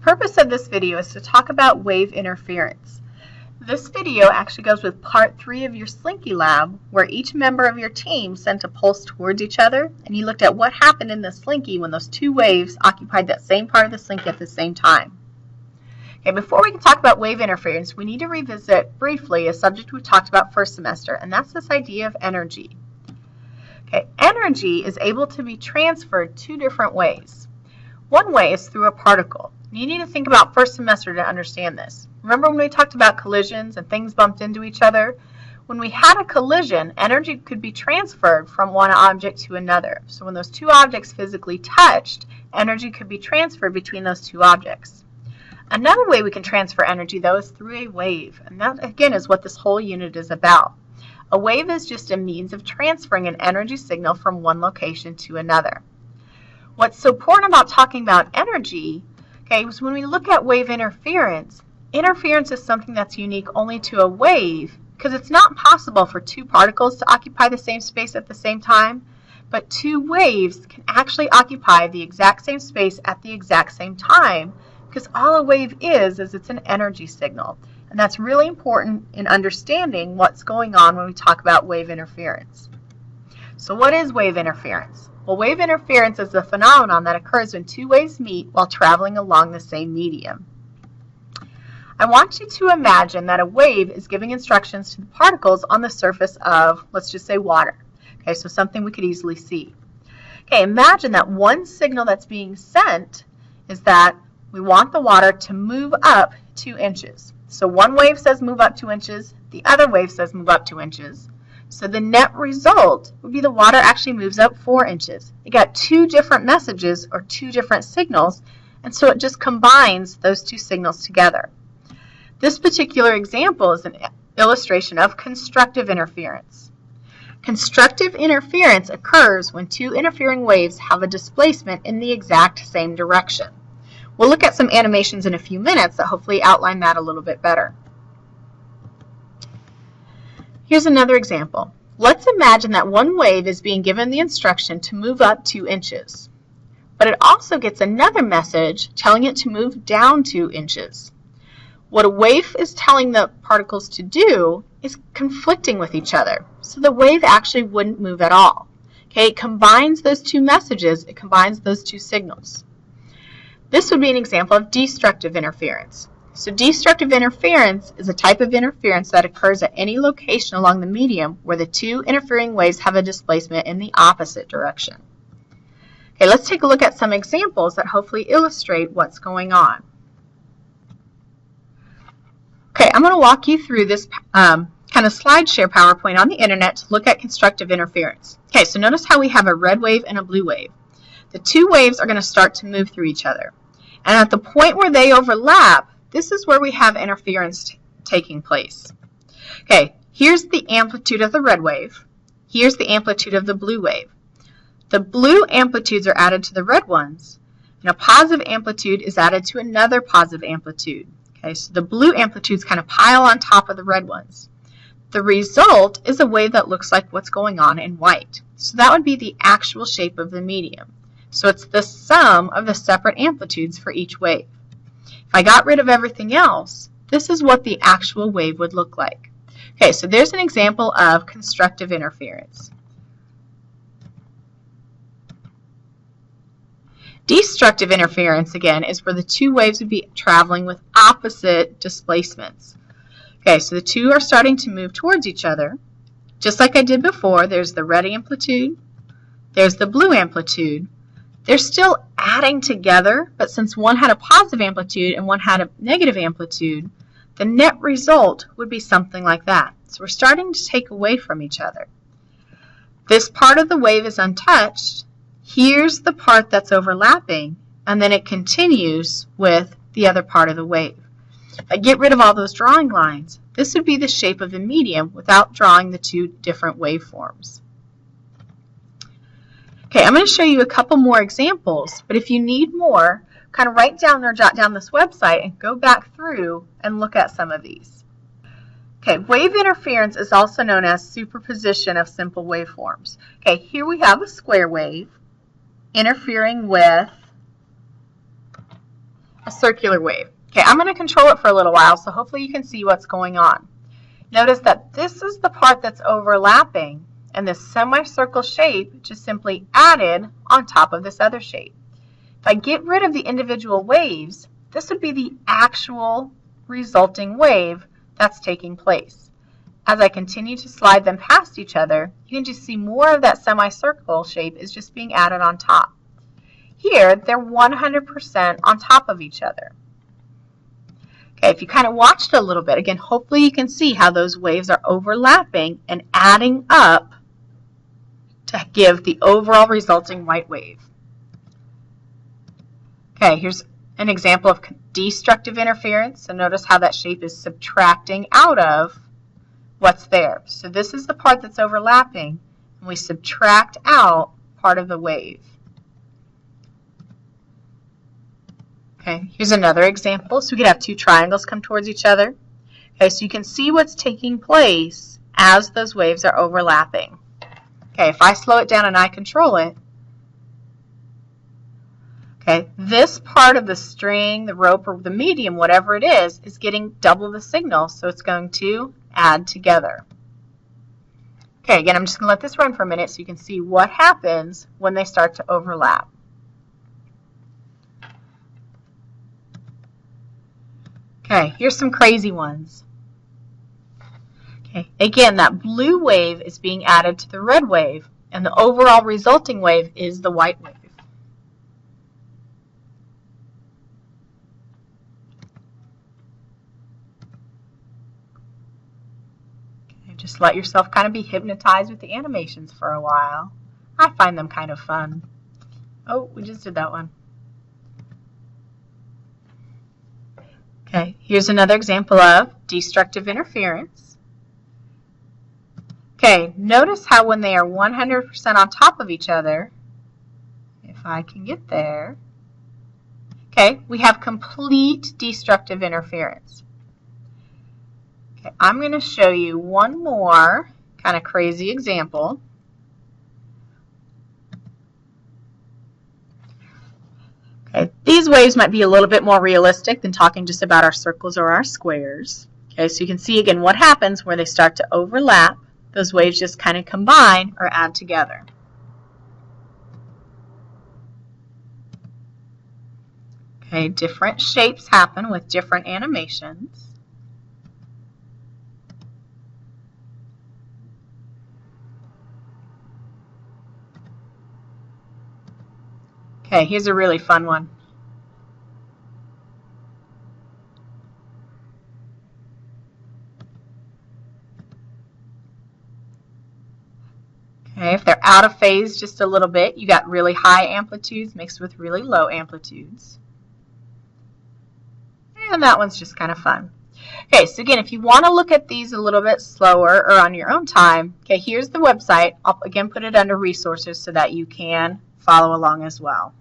purpose of this video is to talk about wave interference. This video actually goes with part 3 of your Slinky Lab, where each member of your team sent a pulse towards each other, and you looked at what happened in the Slinky when those two waves occupied that same part of the Slinky at the same time. Okay, before we can talk about wave interference, we need to revisit briefly a subject we talked about first semester, and that's this idea of energy. Okay, energy is able to be transferred two different ways. One way is through a particle. You need to think about first semester to understand this. Remember when we talked about collisions and things bumped into each other? When we had a collision, energy could be transferred from one object to another. So when those two objects physically touched, energy could be transferred between those two objects. Another way we can transfer energy, though, is through a wave. And that, again, is what this whole unit is about. A wave is just a means of transferring an energy signal from one location to another. What's so important about talking about energy, okay, is when we look at wave interference, interference is something that's unique only to a wave because it's not possible for two particles to occupy the same space at the same time, but two waves can actually occupy the exact same space at the exact same time because all a wave is it's an energy signal. And that's really important in understanding what's going on when we talk about wave interference. So what is wave interference? Well, wave interference is a phenomenon that occurs when two waves meet while traveling along the same medium. I want you to imagine that a wave is giving instructions to the particles on the surface of, let's just say, water. Okay, so something we could easily see. Okay, imagine that one signal that's being sent is that we want the water to move up 2 inches. So one wave says move up 2 inches, the other wave says move up 2 inches. So the net result would be the water actually moves up 4 inches. You got two different messages or two different signals, and so it just combines those two signals together. This particular example is an illustration of constructive interference. Constructive interference occurs when two interfering waves have a displacement in the exact same direction. We'll look at some animations in a few minutes that hopefully outline that a little bit better. Here's another example. Let's imagine that one wave is being given the instruction to move up 2 inches, but it also gets another message telling it to move down 2 inches. What a wave is telling the particles to do is conflicting with each other, so the wave actually wouldn't move at all. Okay, it combines those two messages, it combines those two signals. This would be an example of destructive interference. So destructive interference is a type of interference that occurs at any location along the medium where the two interfering waves have a displacement in the opposite direction. Okay, let's take a look at some examples that hopefully illustrate what's going on. Okay, I'm going to walk you through this kind of SlideShare PowerPoint on the internet to look at constructive interference. Okay, so notice how we have a red wave and a blue wave. The two waves are going to start to move through each other. And at the point where they overlap, this is where we have interference taking place. Okay, here's the amplitude of the red wave. Here's the amplitude of the blue wave. The blue amplitudes are added to the red ones, and a positive amplitude is added to another positive amplitude. Okay, so the blue amplitudes kind of pile on top of the red ones. The result is a wave that looks like what's going on in white. So that would be the actual shape of the medium. So it's the sum of the separate amplitudes for each wave. If I got rid of everything else, this is what the actual wave would look like. Okay, so there's an example of constructive interference. Destructive interference, again, is where the two waves would be traveling with opposite displacements. Okay, so the two are starting to move towards each other. Just like I did before, there's the red amplitude, there's the blue amplitude. They're still adding together, but since one had a positive amplitude and one had a negative amplitude, the net result would be something like that. So we're starting to take away from each other. This part of the wave is untouched. Here's the part that's overlapping, and then it continues with the other part of the wave. If I get rid of all those drawing lines, this would be the shape of the medium without drawing the two different waveforms. Okay, I'm going to show you a couple more examples, but if you need more, kind of write down or jot down this website and go back through and look at some of these. Okay, wave interference is also known as superposition of simple waveforms. Okay, here we have a square wave interfering with a circular wave. Okay, I'm going to control it for a little while, so hopefully you can see what's going on. Notice that this is the part that's overlapping, and this semicircle shape just simply added on top of this other shape. If I get rid of the individual waves, this would be the actual resulting wave that's taking place. As I continue to slide them past each other, you can just see more of that semicircle shape is just being added on top. Here, they're 100% on top of each other. Okay, if you kind of watched a little bit, again, hopefully you can see how those waves are overlapping and adding up to give the overall resulting white wave. Okay, here's an example of destructive interference. So notice how that shape is subtracting out of what's there. So this is the part that's overlapping, and we subtract out part of the wave. Okay, here's another example. So we could have two triangles come towards each other. Okay, so you can see what's taking place as those waves are overlapping. Okay, if I slow it down and I control it, okay, this part of the string, the rope, or the medium, whatever it is getting double the signal, so it's going to add together. Okay, again, I'm just going to let this run for a minute so you can see what happens when they start to overlap. Okay, here's some crazy ones. Okay, again, that blue wave is being added to the red wave, and the overall resulting wave is the white wave. Okay, just let yourself kind of be hypnotized with the animations for a while. I find them kind of fun. Oh, we just did that one. Okay, here's another example of destructive interference. Okay, notice how when they are 100% on top of each other, if I can get there, okay, we have complete destructive interference. Okay, I'm going to show you one more kind of crazy example. Okay, these waves might be a little bit more realistic than talking just about our circles or our squares. Okay, so you can see again what happens where they start to overlap. Those waves just kind of combine or add together. Okay, different shapes happen with different animations. Okay, here's a really fun one. Okay, if they're out of phase just a little bit, you got really high amplitudes mixed with really low amplitudes. And that one's just kind of fun. Okay, so again, if you want to look at these a little bit slower or on your own time, okay, here's the website. I'll again put it under resources so that you can follow along as well.